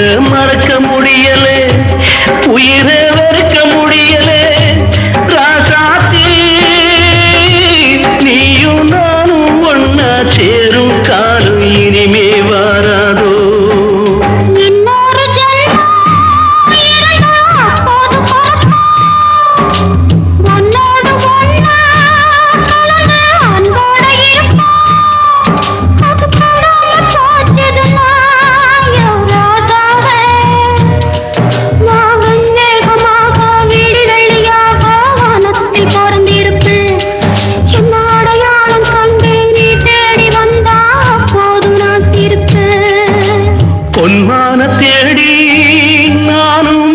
மறக்க முடியலே, உயிரை வெறுக்க முடியலே. ராசாத்தி நீயும் நானும் ஒன்னா சேரும் காலம் இனிமே வாராதோ. பொன்மான தேடி நானும்